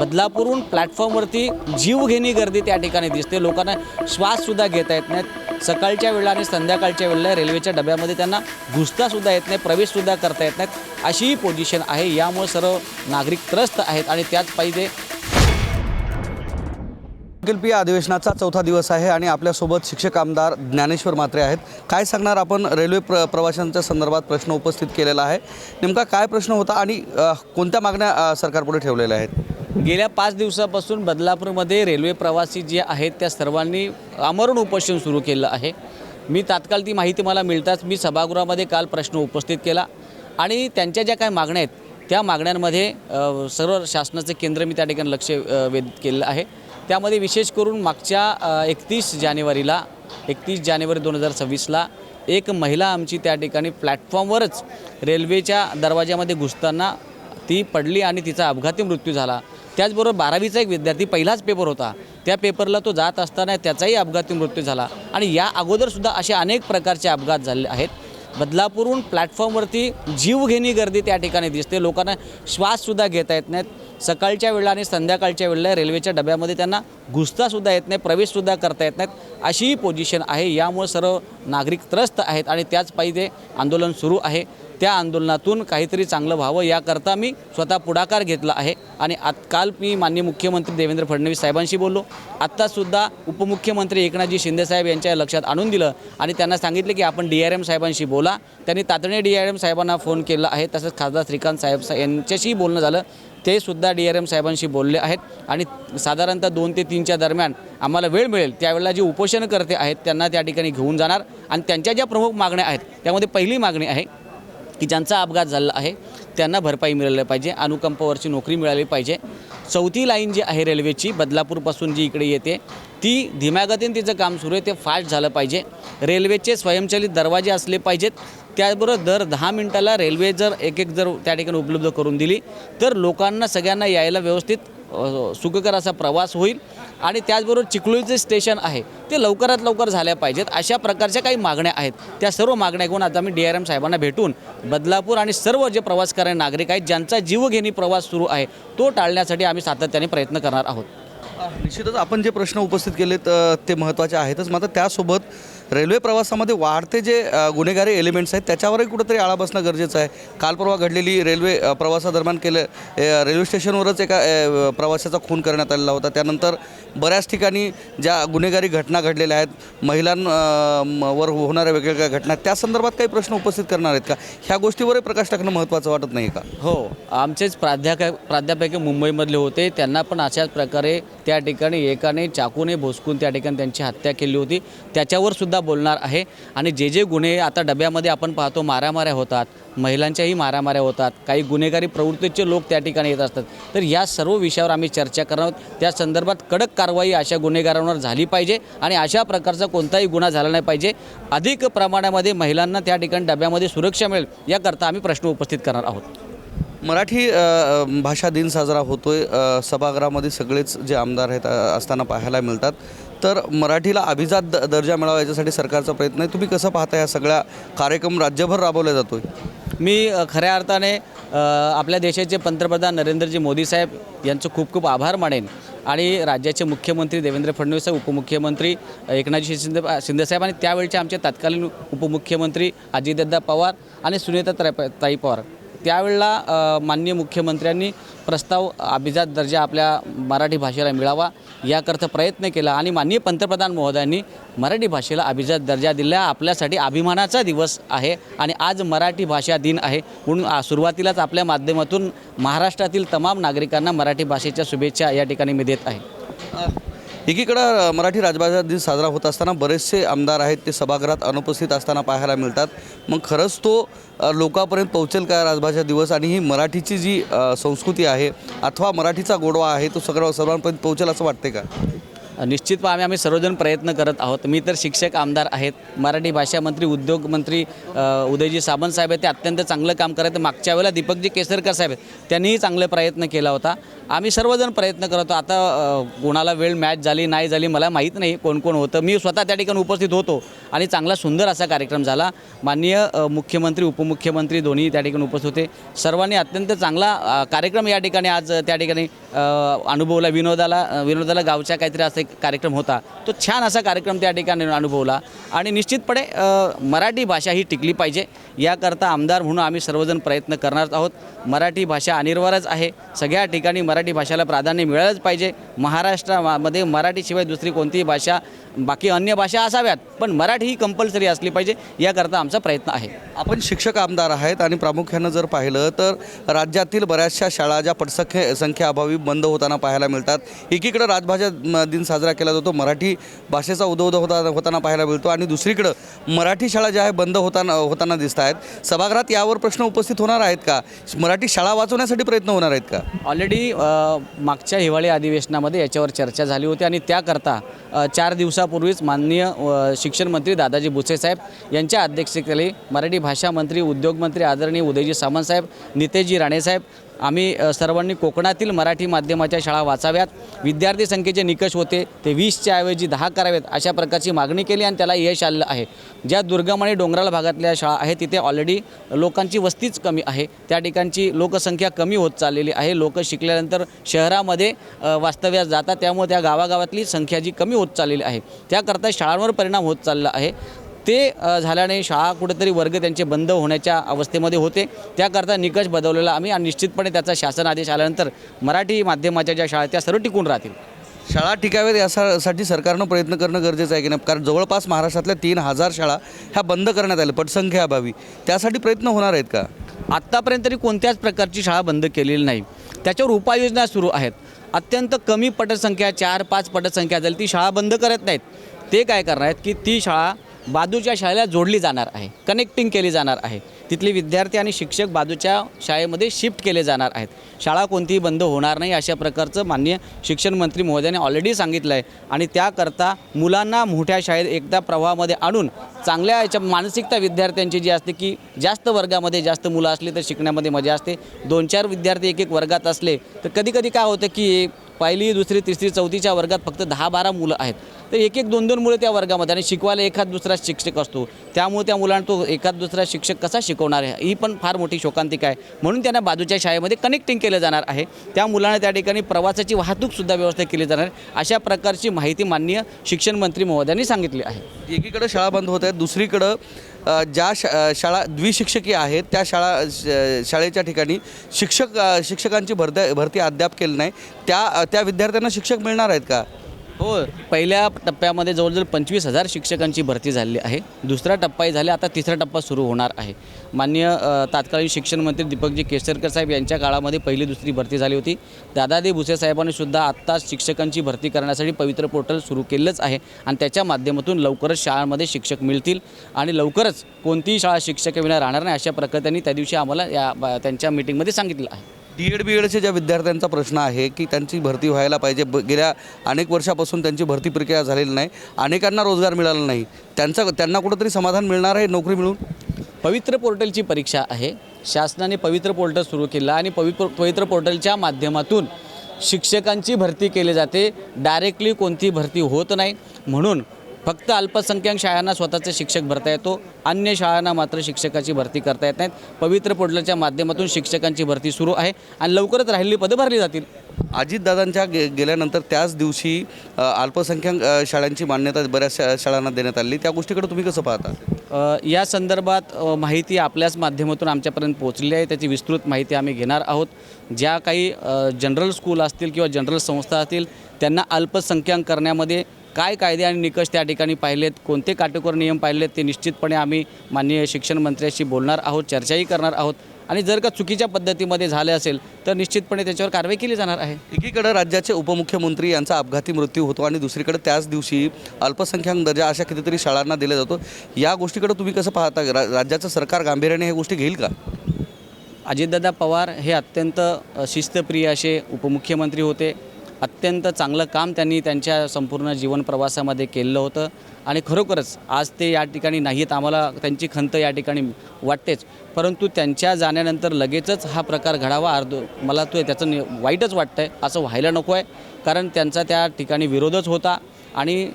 बदलापूरहून प्लॅटफॉर्मवरती जीवघेणी गर्दी त्या ठिकाणी दिसते। लोकांना श्वाससुद्धा घेता येत नाहीत। सकाळच्या वेळेला आणि संध्याकाळच्या वेळेला रेल्वेच्या डब्यामध्ये त्यांना घुसतासुद्धा येत नाही, प्रवेशसुद्धा करता येत नाहीत, अशी ही पोझिशन आहे। यामुळे सर्व नागरिक त्रस्त आहेत आणि त्याच पाहिजे अखिलप्रिय अधिवेशनाचा चौथा दिवस आहे आणि आपल्यासोबत शिक्षक आमदार ज्ञानेश्वर म्हात्रे आहेत। काय सांगणार आपण? रेल्वे प्रवाशांच्या संदर्भात प्रश्न उपस्थित केलेला आहे, नेमका काय प्रश्न होता आणि कोणत्या मागण्या सरकारपुढे ठेवलेल्या आहेत? गेल्या 5 दिवसापासून बदलापूरमध्ये रेल्वे प्रवासी जे आहेत त्या सर्वांनी आमरण उपोषण सुरू केलं आहे। मी तात्काळ ती माहिती मला मिळताच मी सभागृहामध्ये काल प्रश्न उपस्थित केला आणि त्यांच्या ज्या काही मागण्या आहेत त्या मागण्यांमध्ये सर्व शासनाचे केंद्र मी त्या ठिकाणी लक्ष वेधित केलं आहे। त्यामध्ये विशेष करून मागच्या 31 जानेवारी 2026ला एक महिला आमची त्या ठिकाणी प्लॅटफॉर्मवरच रेल्वेच्या दरवाजामध्ये घुसताना ती पडली आणि तिचा अपघाती मृत्यू झाला। त्याचबरोबर 12वीचा एक विद्यार्थी, पहिलाच पेपर होता, त्या पेपरला तो जात असताना त्याचाही अपघाती मृत्यू झाला आणि या अगोदरसुद्धा असे अनेक प्रकारचे अपघात झाले आहेत। बदलापूरहून प्लॅटफॉर्मवरती जीवघेणी गर्दी त्या ठिकाणी दिसते। लोकांना श्वाससुद्धा घेता येत नाहीत। सकाळच्या वेळेला आणि संध्याकाळच्या वेळेला रेल्वेच्या डब्यामध्ये त्यांना घुसतासुद्धा येत नाही, प्रवेशसुद्धा करता येत नाहीत, अशी ही पोझिशन आहे। यामुळे सर्व नागरिक त्रस्त आहेत आणि त्याच पाहिजे आंदोलन सुरू आहे। त्या आंदोलनातून काहीतरी चांगलं व्हावं याकरता मी स्वतः पुढाकार घेतला आहे आणि काल मी माननीय मुख्यमंत्री देवेंद्र फडणवीस साहेबांशी बोललो। आत्तासुद्धा उपमुख्यमंत्री एकनाथजी शिंदेसाहेब यांच्या लक्षात आणून दिलं आणि त्यांना सांगितलं की आपण DRM साहेबांशी बोला। त्यांनी तातडीने DRM साहेबांना फोन केला आहे। तसंच खासदार श्रीकांत साहेब यांच्याशी बोलणं झालं, ते सुद्धा DRM साहेबांशी बोलले आहेत आणि साधारणतः 2 ते 3च्या दरम्यान आम्हाला वेळ मिळेल त्यावेळेला जे उपोषणकर्ते आहेत त्यांना त्या ठिकाणी घेऊन जाणार आणि त्यांच्या ज्या प्रमुख मागण्या आहेत त्यामध्ये पहिली मागणी आहे की ज्यांचा अपघात झाला आहे त्यांना भरपाई मिळाली पाहिजे, अनुकंपावरची नोकरी मिळाली पाहिजे। चौथी लाईन जी आहे रेल्वेची बदलापूरपासून जी इकडे येते ती धीम्या गतीने तिचं काम सुरू आहे, ते फास्ट झालं पाहिजे। रेल्वेचे स्वयंचलित दरवाजे असले पाहिजेत। त्याचबरोबर दर 10 मिनिटाला रेल्वे जर एक जर त्या ठिकाणी उपलब्ध करून दिली तर लोकांना सगळ्यांना यायला व्यवस्थित सुखकर असा प्रवास होईल आणि त्याचबरोबर चिखलोलीचे स्टेशन आहे ते लवकरात लवकर झाल्या पाहिजेत। अशा प्रकारच्या काही मागण्या आहेत। त्या सर्व मागण्या घेऊन आता मी DRM साहेबांना भेटून बदलापूर आणि सर्व जे प्रवास करणारे नागरिक आहेत ज्यांचा जीवघेणी प्रवास सुरू आहे तो टाळण्यासाठी आम्ही सातत्याने प्रयत्न करणार आहोत। निश्चितच आपण जे प्रश्न उपस्थित केलेत ते महत्त्वाचे आहेतच, मात्र त्यासोबत रेल्वे प्रवासामध्ये वाढते जे गुन्हेगारी एलिमेंट्स आहेत त्याच्यावरही कुठंतरी आळा बसणं गरजेचं आहे। काल परवा घडलेली रेल्वे प्रवासादरम्यान रेल्वे स्टेशनवरच एका प्रवाशाचा खून करण्यात आलेला होता। त्यानंतर बऱ्याच ठिकाणी ज्या गुन्हेगारी घटना घडलेल्या आहेत, महिलांवर होणाऱ्या वेगवेगळ्या घटना, त्या संदर्भात काही प्रश्न उपस्थित करणार आहेत का? ह्या गोष्टीवरही प्रकाश टाकणं महत्त्वाचं वाटत नाही का? हो, आमचेच प्राध्यापक मुंबईमधले होते, त्यांना पण अशाच प्रकारे त्या ठिकाणी एकाने चाकूने भोसकून त्या ठिकाणी त्यांची हत्या केली होती। त्याच्यावर सुद्धा बोलणार आहे आणि जे गुन्हे आता डब्यामध्ये आपण पाहतो, मारामाऱ्या होतात, महिलांच्याही मारामाऱ्या होतात, काही गुन्हेगारी प्रवृत्तीचे लोक त्या ठिकाणी येत असतात, तर या सर्व विषयावर आम्ही चर्चा करणार आहोत। त्या संदर्भात कडक कारवाई अशा गुन्हेगारांवर झाली पाहिजे आणि अशा प्रकारचा कोणताही गुन्हा झाला नाही पाहिजे। अधिक प्रमाणामध्ये महिलांना त्या ठिकाणी डब्यामध्ये सुरक्षा मिळेल याकरता आम्ही प्रश्न उपस्थित करणार आहोत। मराठी भाषा दिन साजरा होतोय, सभागृहामध्ये सगळेच जे आमदार आहेत असताना पाहायला मिळतात, तर मराठीला अभिजात दर्जा मिळावा याच्यासाठी सरकारचा प्रयत्न आहे। तुम्ही कसं पाहता या सगळ्या कार्यक्रम राज्यभर राबवला जातोय? मी खऱ्या अर्थाने आपल्या देशाचे पंतप्रधान नरेंद्रजी मोदी साहेब यांचं खूप खूप आभार मानेन आणि राज्याचे मुख्यमंत्री देवेंद्र फडणवीस, उपमुख्यमंत्री एकनाथजी शिंदेसाहेब आणि त्यावेळचे आमचे तत्कालीन उपमुख्यमंत्री अजितदादा पवार आणि सुनेत्राताई पवार, त्यावेळेला माननीय मुख्यमंत्र्यांनी प्रस्ताव अभिजात दर्जा आपल्या मराठी भाषेला मिळावा याकरता प्रयत्न केला आणि माननीय पंतप्रधान महोदयांनी मराठी भाषेला अभिजात दर्जा दिला। आपल्यासाठी अभिमानाचा दिवस आहे आणि आज मराठी भाषा दिन आहे, म्हणून सुरुवातीलाच आपल्या माध्यमातून महाराष्ट्रातील तमाम नागरिकांना मराठी भाषेच्या शुभेच्छा या ठिकाणी मी देत आहे। एकीकडं मराठी राजभाषा दिन साजरा होत असताना बरेचसे आमदार आहेत ते सभागृहात अनुपस्थित असताना पाहायला मिळतात, मग खरंच तो लोकांपर्यंत पोहोचेल का राजभाषा दिवस आणि ही मराठीची जी संस्कृती आहे अथवा मराठीचा गोडवा आहे तो सर्वांपर्यंत पोहोचेल असं वाटते का? निश्चितपणे आम्ही सर्वजण प्रयत्न करत आहोत. मी तर शिक्षक आमदार आहेत, मराठी भाषा मंत्री उद्योग मंत्री उदयजी सामंत साहेब आहेत, ते अत्यंत चांगलं काम करत. मागच्या वेळेला दीपकजी केसरकर साहेब आहेत, त्यांनीही चांगले प्रयत्न केला होता. आम्ही सर्वजण प्रयत्न करतो. आता कोणाला वेळ मॅच झाली नाही झाली मला माहीत नाही कोण कोण होतं. मी स्वतः त्या ठिकाणी उपस्थित होतो आणि चांगला सुंदर असा कार्यक्रम झाला. माननीय मुख्यमंत्री उपमुख्यमंत्री दोन्ही त्या ठिकाणी उपस्थित होते. सर्वांनी अत्यंत चांगला कार्यक्रम या ठिकाणी आज त्या ठिकाणी अनुभवला. विनोदाला गावच्या काहीतरी असा एक कार्यक्रम होता, तो छान असा कार्यक्रम त्या ठिकाणी अनुभवला. आणि निश्चितपणे मराठी भाषा ही टिकली पाहिजे याकरता आमदार म्हणून आम्ही सर्वजण प्रयत्न करणार आहोत. मराठी भाषा अनिवार्यच आहे, सगळ्या ठिकाणी मराठी भाषेला प्राधान्य मिळालंच पाहिजे. महाराष्ट्रामध्ये मराठीशिवाय दुसरी कोणतीही भाषा, बाकी अन्य भाषा असाव्यात, पण मराठी ही कंपल्सरी असली पाहिजे याकरता आमचा प्रयत्न आहे. आपण शिक्षक आमदार आहेत आणि प्रामुख्यानं जर पाहिलं तर राज्यातील बऱ्याचशा शाळा ज्या संख्याअभावी बंद होताना पाहायला मिळतात. एकीकडं राजभाषा दिन साजरा केला जातो, मराठी भाषेचा उदो होताना पाहायला मिळतो, आणि दुसरीकडं मराठी शाळा ज्या आहे बंद होताना दिसत आहेत. सभागृहात यावर प्रश्न उपस्थित होणार आहेत का? मराठी शाळा वाचवण्यासाठी प्रयत्न होणार आहेत का? ऑलरेडी मागच्या हिवाळी अधिवेशनामध्ये याच्यावर चर्चा झाली होती आणि त्याकरता 4 दिवसापूर्वीच माननीय शिक्षण मंत्री दादाजी भुसे साहेब यांच्या अध्यक्षतेखाली मराठी भाषा मंत्री उद्योग मंत्री आदरणीय उदयजी सामंत साहेब, नितेशजी राणे साहेब, आम्ही सर्वांनी कोकणातील मराठी माध्यमाच्या शाळा वाचाव्यात. विद्यार्थी संख्येचे निकष होते ते 20च्या ऐवजी 10 करावेत अशा प्रकारची मागणी केली आणि त्याला यश आलेलं आहे. ज्या दुर्गम आणि डोंगराळ भागातल्या शाळा आहेत तिथे ऑलरेडी लोकांची वस्तीच कमी आहे, त्या ठिकाणची लोकसंख्या कमी होत चाललेली आहे. लोक शिकल्यानंतर शहरामध्ये वास्तव्यास जातात, त्यामुळे त्या गावागावातली संख्या जी कमी होत चाललेली आहे त्याकरता शाळांवर परिणाम होत चालला आहे. ते झाल्याने शाळा कुठेतरी वर्ग त्यांचे बंद होण्याच्या अवस्थेमध्ये होते. त्याकरता निकष बदललेला आम्ही आणि निश्चितपणे त्याचा शासन आदेश आल्यानंतर मराठी माध्यमाच्या ज्या शाळा त्या सर्व टिकून राहतील. शाळा टिकाव्यात यासाठी सरकारनं प्रयत्न करणं गरजेचं आहे की नाही? कारण जवळपास महाराष्ट्रातल्या 3000 शाळा ह्या बंद करण्यात आल्या पटसंख्येअभावी. त्यासाठी प्रयत्न होणार आहेत का? आत्तापर्यंत तरी कोणत्याच प्रकारची शाळा बंद केलेली नाही. त्याच्यावर उपाययोजना सुरू आहेत. अत्यंत कमी पटसंख्या 4-5 पटसंख्या झाली ती शाळा बंद करत नाहीत. ते काय करणार आहेत की ती शाळा बाजूच्या शाळेला जोडली जाणार आहे, कनेक्टिंग केली जाणार आहे. तिथले विद्यार्थी आणि शिक्षक बाजूच्या शाळेमध्ये शिफ्ट केले जाणार आहेत. शाळा कोणतीही बंद होणार नाही अशा प्रकारचं माननीय शिक्षण मंत्री महोदयाने ऑलरेडी सांगितलं आहे. आणि त्याकरता मुलांना मोठ्या शाळेत एकदा प्रवाहामध्ये आणून चांगल्या याच्या मानसिकता विद्यार्थ्यांची जी असते की जास्त वर्गामध्ये जास्त मुलं असली तर शिकण्यामध्ये मजा असते. 2-4 विद्यार्थी एक वर्गात असले तर कधी काय होतं की पहिली, दुसरी, तिसरी, चौथीच्या वर्गात फक्त 10-12 मुलं आहेत, तर 1-2 मुलं त्या वर्गामध्ये आणि शिकवायला एखाद दुसरा शिक्षक असतो. त्यामुळे त्या मुलांना तो एखाद दुसरा शिक्षक कसा शिकवणार आहे ही पण फार मोठी शोकांतिका आहे. म्हणून त्यांना बाजूच्या शाळेमध्ये कनेक्टिंग केलं जाणार आहे. त्या मुलांना त्या ठिकाणी प्रवासाची वाहतूकसुद्धा व्यवस्था केली जाणार आहे. अशा प्रकारची माहिती माननीय शिक्षण मंत्री महोदयांनी सांगितली आहे. एकीकडे शाळा बंद होत आहेत, दुसरीकडं ज्या शाळा द्विशिक्षकी आहेत त्या शाळेच्या ठिकाणी शिक्षकांची भरती अद्याप केली नाही. त्या विद्यार्थ्यांना शिक्षक मिळणार आहेत का? हो, पहिल्या टप्प्यामध्ये जवळजवळ 25,000 शिक्षकांची भरती झालेली आहे. दुसरा टप्पाही झाला, आता तिसरा टप्पा सुरू होणार आहे. माननीय तत्कालीन शिक्षण मंत्री दीपकजी केसरकर साहेब यांच्या काळामध्ये पहिली दुसरी भरती झाली होती. दादाजी भुसे साहेबांनी सुद्धा आत्ताच शिक्षकांची भरती करण्यासाठी पवित्र पोर्टल सुरू केलंच आहे आणि त्याच्या माध्यमातून लवकरच शाळांमध्ये शिक्षक मिळतील आणि लवकरच कोणतीही शाळा शिक्षकाविना राहणार नाही अशा प्रकारे त्यांनी त्या दिवशी आम्हाला त्यांच्या मीटिंगमध्ये सांगितलं आहे. D.Ed. B.Edच्या ज्या विद्यार्थ्यांचा प्रश्न आहे की त्यांची भरती व्हायला पाहिजे, गेल्या अनेक वर्षापासून त्यांची भरती प्रक्रिया झालेली नाही, अनेकांना रोजगार मिळाला नाही, त्यांना कुठंतरी समाधान मिळणार आहे नोकरी मिळून? पवित्र पोर्टलची परीक्षा आहे, शासनाने पवित्र पोर्टल सुरू केलं आणि पवित्र पोर्टलच्या माध्यमातून शिक्षकांची भरती केली जाते. डायरेक्टली कोणती भरती होत नाही. म्हणून फक्त अल्पसंख्याक शाळांना स्वतःचे शिक्षक भरता येतो, अन्य शाळांना मात्र शिक्षकाची भरती करता येत नाहीत. पवित्र पोर्टलच्या माध्यमातून शिक्षकांची भरती सुरू आहे आणि लवकरच राहिलेली पदं भरली जातील. अजितदादांच्या गेल्यानंतर त्याच दिवशी अल्पसंख्याक शाळांची मान्यता बऱ्याचशा शाळांना देण्यात आली. त्या गोष्टीकडे तुम्ही कसं पाहता? या संदर्भात माहिती आपल्याच माध्यमातून आमच्यापर्यंत पोहोचलेली आहे. त्याची विस्तृत माहिती आम्ही घेणार आहोत. ज्या काही जनरल स्कूल असतील किंवा जनरल संस्था असतील त्यांना अल्पसंख्याक करण्यामध्ये काय कायदे आणि निकष त्या ठिकाणी पाहिलेत, कोणते काटेकोर नियम पाहिलेत ते निश्चितपणे आम्ही माननीय शिक्षण मंत्र्याशी बोलणार आहोत, चर्चाही करणार आहोत. आणि जर का चुकीच्या पद्धतीमध्ये झाले असेल तर निश्चितपणे त्याच्यावर कारवाई केली जाणार आहे. एकीकडे राज्याचे उपमुख्यमंत्री यांचा अपघाती मृत्यू होतो आणि दुसरीकडे त्याच दिवशी अल्पसंख्याक दर्जा अशा कितीतरी शाळांना दिला जातो. या गोष्टीकडे तुम्ही कसं पाहता? राज्याचं सरकार गांभीर्याने हे गोष्टी घेईल का? अजितदादा पवार हे अत्यंत शिस्तप्रिय असे उपमुख्यमंत्री होते. अत्यंत चांगलं काम त्यांनी त्यांच्या संपूर्ण जीवन प्रवासामध्ये केलेलं होतं आणि खरोखरच आज ते या ठिकाणी नाहीत. आम्हाला त्यांची खंत या ठिकाणी वाटतेच, परंतु त्यांच्या जाण्यानंतर लगेचच हा प्रकार घडावा मला त्याचं वाईटच वाटतं आहे. असं व्हायला नको आहे, कारण त्यांचा त्या ठिकाणी विरोधच होता आणि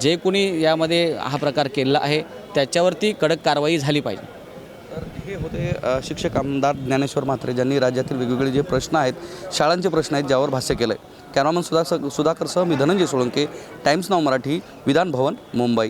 जे कोणी यामध्ये हा प्रकार केलेला आहे त्याच्यावरती कडक कारवाई झाली पाहिजे. तर हे होते शिक्षक आमदार ज्ञानेश्वर म्हात्रे, ज्यांनी राज्यातील वेगवेगळे जे प्रश्न आहेत, शाळांचे प्रश्न आहेत, ज्यावर भाष्य केलं आहे. कॅमेरामन सुधाकरसह मी धनंजय सोळंके, टाइम्स नाव मराठी, विधान भवन, मुंबई.